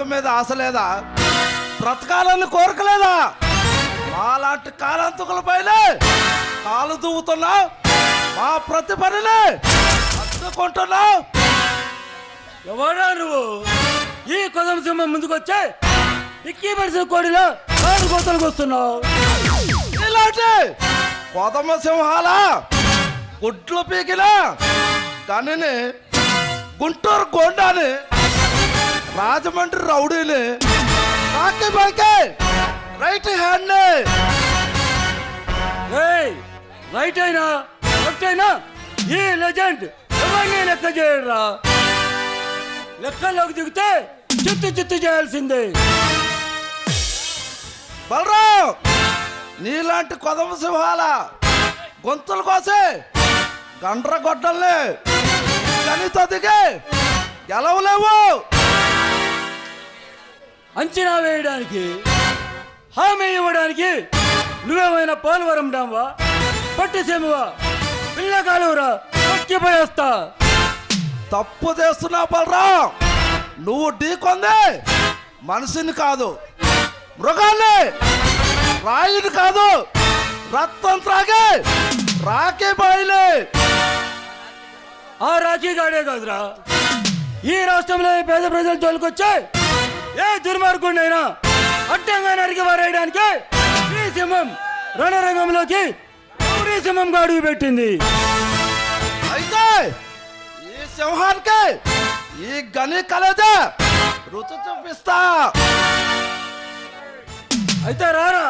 లోకం మీద ఆశ లేదా? బ్రతకాలని కోరకలేదా? మాలాంటి కాలాంతకుల పైన కాలు దువ్వుతున్నా, మా ప్రతి పనిని అడ్డుకుంటున్నా. ఎవరా నువ్వు? ఈ కొదం సింహం ముందుకొచ్చే ఇక్కీ పడిసిన కోడిలో కాడు కోతలకు వస్తున్నావు. ఇలాంటి కొదమ సింహాల గుడ్లు పీకిన గనిని, గుంటూరు గోండాని, రాజమండ్రి రౌడీని, కాకి బాకి రైట్ హ్యాండ్ ని. రైట్ అయినా లెఫ్ట్ అయినా ఈ లెజెండ్ ఎవరిని లెక్క చేయరా. లెక్కల్లోకి దిగితే చిత్తు చేయాల్సిందే. బలరాం, నీలాంటి కొదమ సింహాల గొంతులు కోసి గండ్ర గొడ్డల్ని గనితో దిగి గెలవలేవు. అంచనా వేయడానికి, హామీ ఇవ్వడానికి నువ్వేమైనా పోలవరం డాంవా, పట్టిసీమవా, పిల్లకాలువరా పట్టిపోయేస్తా. తప్పు చేస్తున్నావు బలరాం. నువ్వు ఢీకొంది మనిషిని కాదు, మృగాన్ని, రాయిని కాదు, రక్తం త్రాగే రాకే బాయిలే. ఆ రాఖీ గాడే కాదురా, ఈ రాష్ట్రంలో పేద ప్రజల జోలికొచ్చే ఏ దుర్మార్గుడైనా అడ్డంగా నరికి వారేయడానికి ఈ సింహం రణరంగంలోకి ఈ సింహం అడుగు పెట్టింది. అయితే ఈ సింహానికి ఈ గని కలదా రుచి చూపిస్తా. అయితే రారా.